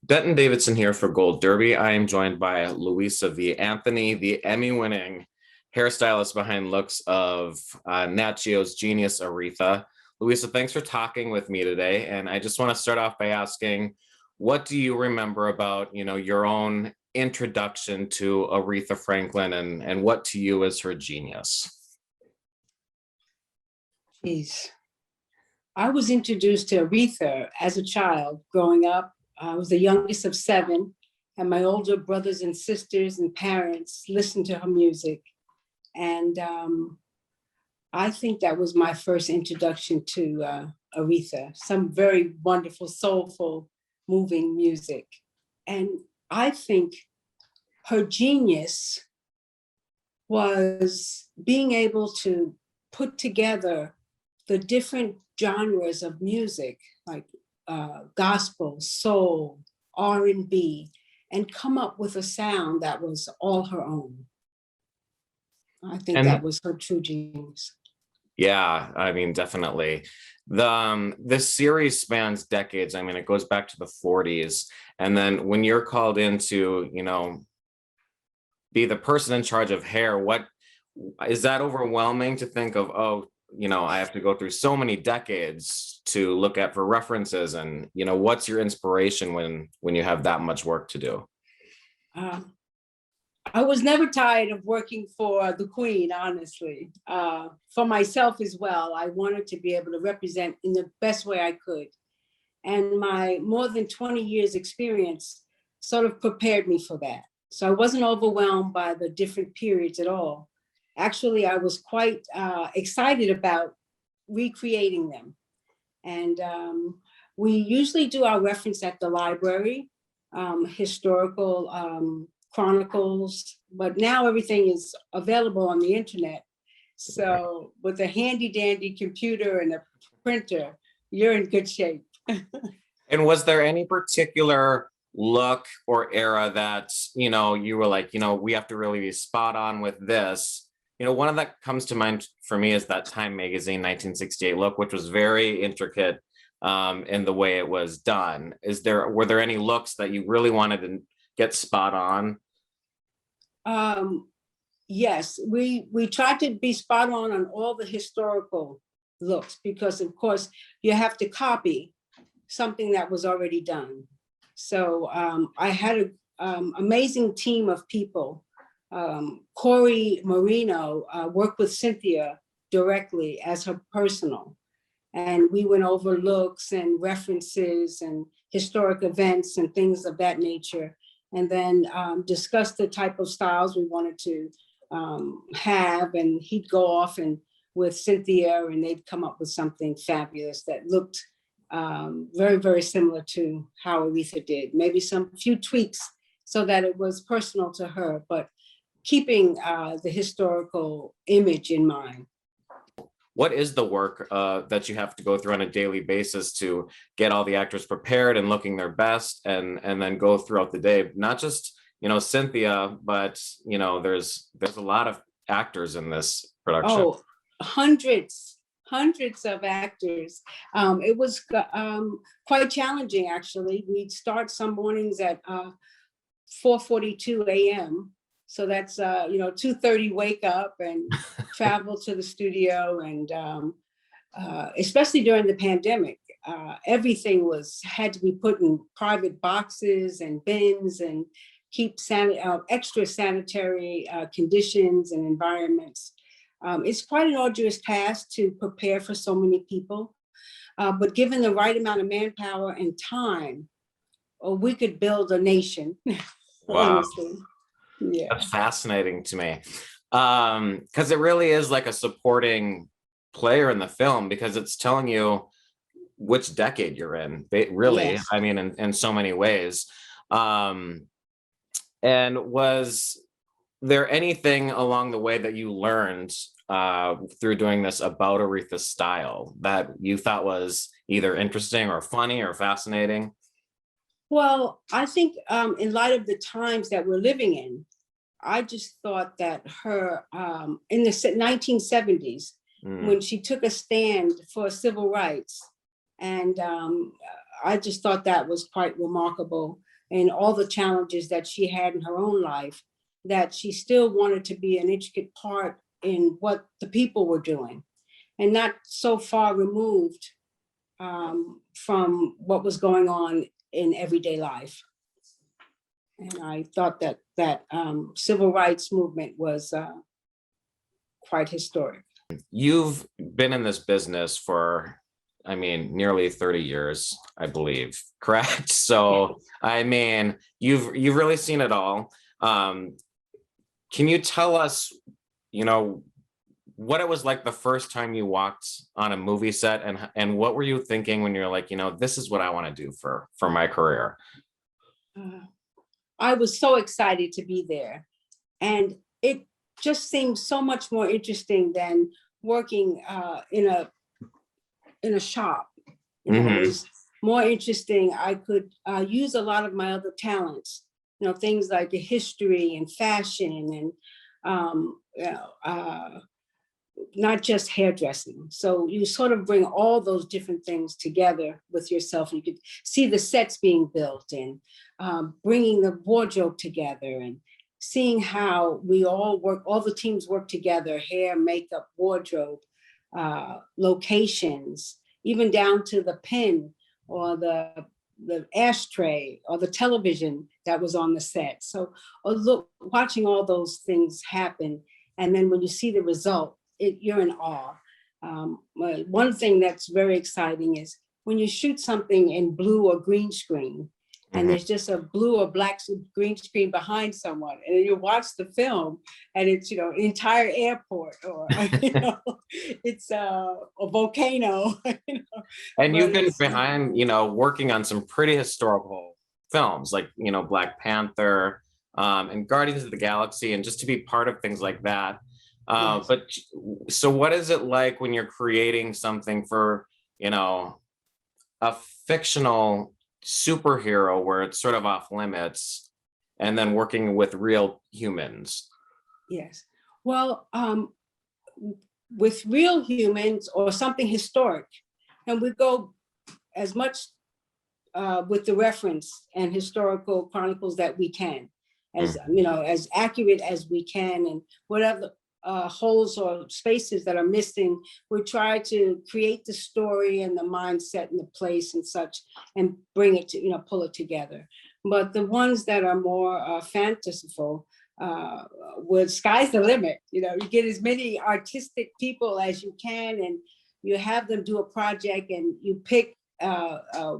Denton Davidson here for Gold Derby. I am joined by Louisa V. Anthony, the Emmy-winning hairstylist behind looks of Nat Geo's genius Aretha. Louisa, thanks for talking with me today. And I just want to start off by asking, what do you remember about, your own introduction to Aretha Franklin and what to you is her genius? Jeez. I was introduced to Aretha as a child growing up. I was the youngest of seven, and my older brothers and sisters and parents listened to her music. And I think that was my first introduction to Aretha, some very wonderful, soulful, moving music. And I think her genius was being able to put together the different genres of music, like gospel, soul, R&B, and come up with a sound that was all her own. I think that was her true genius. Yeah, I mean, definitely. This series spans decades. I mean, it goes back to the 40s. And then when you're called in to, be the person in charge of hair, what is that overwhelming to think of, I have to go through so many decades to look at for references, and what's your inspiration when you have that much work to do? I was never tired of working for the Queen, honestly. For myself as well, I wanted to be able to represent in the best way I could. And my more than 20 years experience sort of prepared me for that. So I wasn't overwhelmed by the different periods at all. Actually, I was quite excited about recreating them. And we usually do our reference at the library, historical chronicles, but now everything is available on the internet. So with a handy dandy computer and a printer, you're in good shape. And was there any particular look or era that, you were like, we have to really be spot on with this? One of that comes to mind for me is that Time magazine 1968 look, which was very intricate in the way it was done. Were there any looks that you really wanted to get spot on? Yes, we tried to be spot on all the historical looks, because of course you have to copy something that was already done. So I had an amazing team of people. Corey Marino worked with Cynthia directly as her personal. And we went over looks and references and historic events and things of that nature. And then discussed the type of styles we wanted to have. And he'd go off and with Cynthia, and they'd come up with something fabulous that looked very, very similar to how Aretha did. Maybe some few tweaks so that it was personal to her, but keeping the historical image in mind. What is the work that you have to go through on a daily basis to get all the actors prepared and looking their best, and then go throughout the day? Not just, Cynthia, but, there's a lot of actors in this production. Oh, hundreds of actors. It was quite challenging, actually. We'd start some mornings at 4:42 a.m. So that's 2:30 wake up and travel to the studio, and especially during the pandemic, everything had to be put in private boxes and bins and keep extra sanitary conditions and environments. It's quite an arduous task to prepare for so many people, but given the right amount of manpower and time, we could build a nation. Wow. Honestly. Yeah, that's fascinating to me, because it really is like a supporting player in the film, because it's telling you which decade you're in, really. Yes. I mean, in so many ways. And was there anything along the way that you learned through doing this about Aretha's style that you thought was either interesting or funny or fascinating? Well, I think in light of the times that we're living in, I just thought that her, in the 1970s, when she took a stand for civil rights, and I just thought that was quite remarkable. and all the challenges that she had in her own life, that she still wanted to be an intricate part in what the people were doing, and not so far removed from what was going on in everyday life. And I thought that civil rights movement was quite historic. You've been in this business for, I mean, nearly 30 years, I believe, correct? So, I mean, you've really seen it all. Can you tell us, what it was like the first time you walked on a movie set, and what were you thinking when you're like, this is what I want to do for my career? I was so excited to be there, and it just seemed so much more interesting than working in a shop. It was more interesting. I could use a lot of my other talents, things like the history and fashion and not just hairdressing. So you sort of bring all those different things together with yourself. You could see the sets being built and bringing the wardrobe together and seeing how we all work, all the teams work together, hair, makeup, wardrobe, locations, even down to the pen or the ashtray or the television that was on the set. So watching all those things happen, and then when you see the result, you're in awe. One thing that's very exciting is when you shoot something in blue or green screen, and there's just a blue or black green screen behind someone, and you watch the film, and it's an entire airport, or it's a volcano. And you've been behind, working on some pretty historical films, like Black Panther, and Guardians of the Galaxy, and just to be part of things like that. Yes. But so what is it like when you're creating something for, a fictional superhero where it's sort of off limits, and then working with real humans? Yes. Well, with real humans or something historic, and we go as much with the reference and historical chronicles that we can, as as accurate as we can, and whatever holes or spaces that are missing, we try to create the story and the mindset and the place and such, and bring it to, pull it together. But the ones that are more fanciful, with sky's the limit. You get as many artistic people as you can, and you have them do a project, and you pick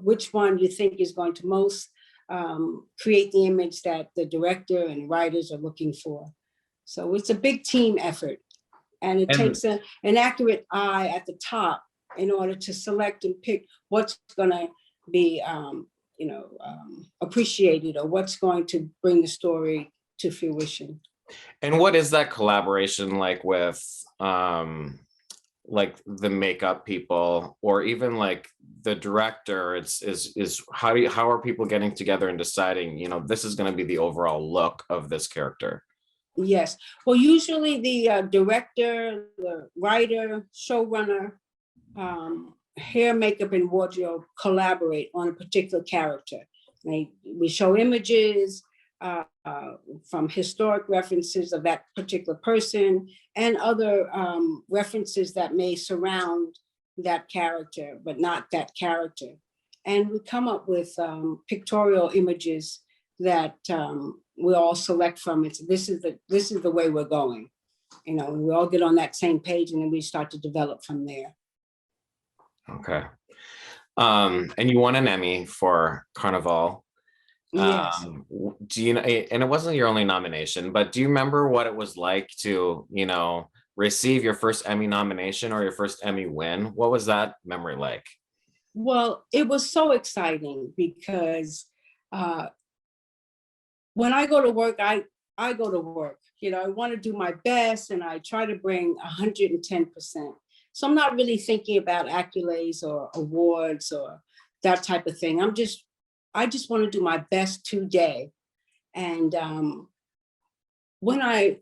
which one you think is going to most create the image that the director and writers are looking for. So it's a big team effort, and it takes an accurate eye at the top in order to select and pick what's going to be, appreciated, or what's going to bring the story to fruition. And what is that collaboration like with, like the makeup people, or even like the director? Is how are people getting together and deciding, this is going to be the overall look of this character? Yes. Well, usually the director, the writer, showrunner, hair, makeup, and wardrobe collaborate on a particular character. We show images from historic references of that particular person, and other references that may surround that character, but not that character. And we come up with pictorial images that we all select from. This is the way we're going. We all get on that same page, and then we start to develop from there. Okay. And you won an Emmy for Carnival. Yes. Do you know, and it wasn't your only nomination, but do you remember what it was like to, receive your first Emmy nomination or your first Emmy win? What was that memory like? Well, it was so exciting because when I go to work, I go to work. I want to do my best, and I try to bring 110%. So I'm not really thinking about accolades or awards or that type of thing. I just want to do my best today. And when I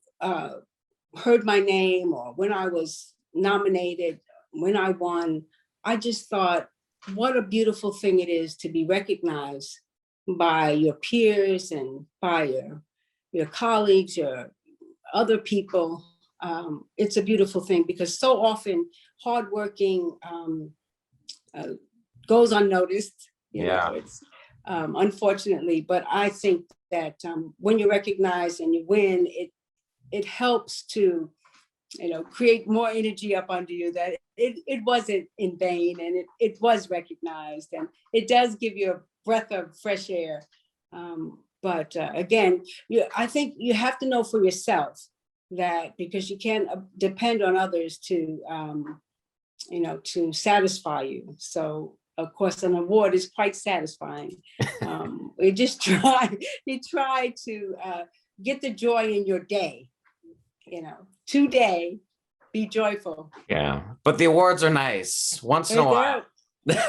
heard my name, or when I was nominated, when I won, I just thought, what a beautiful thing it is to be recognized by your peers and by your colleagues, your other people. It's a beautiful thing because so often hardworking goes unnoticed. You know, it's unfortunately, but I think that when you recognize and you win, it helps to, you know, create more energy up under you that it wasn't in vain, and it was recognized, and it does give you a breath of fresh air. But again, I think you have to know for yourself that, because you can't depend on others to, you know, to satisfy you. So of course, an award is quite satisfying. You just try to get the joy in your day. You know, today, be joyful. Yeah, but the awards are nice once in a while.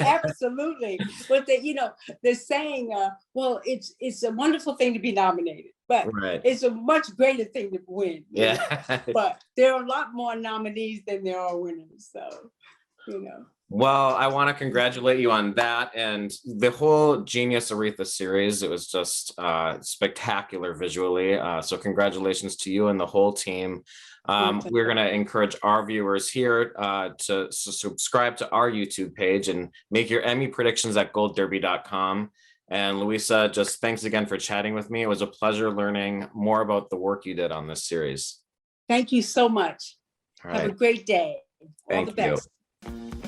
Absolutely. But you know, they're saying, well, it's a wonderful thing to be nominated, but it's a much greater thing to win. Yeah. But there are a lot more nominees than there are winners. So, you know. Well, I want to congratulate you on that and the whole Genius Aretha series. It was just spectacular visually. So congratulations to you and the whole team. We're going to encourage our viewers here to subscribe to our YouTube page and make your Emmy predictions at goldderby.com. And Louisa, just thanks again for chatting with me. It was a pleasure learning more about the work you did on this series. Thank you so much. All right. Have a great day. All Thank the best. you.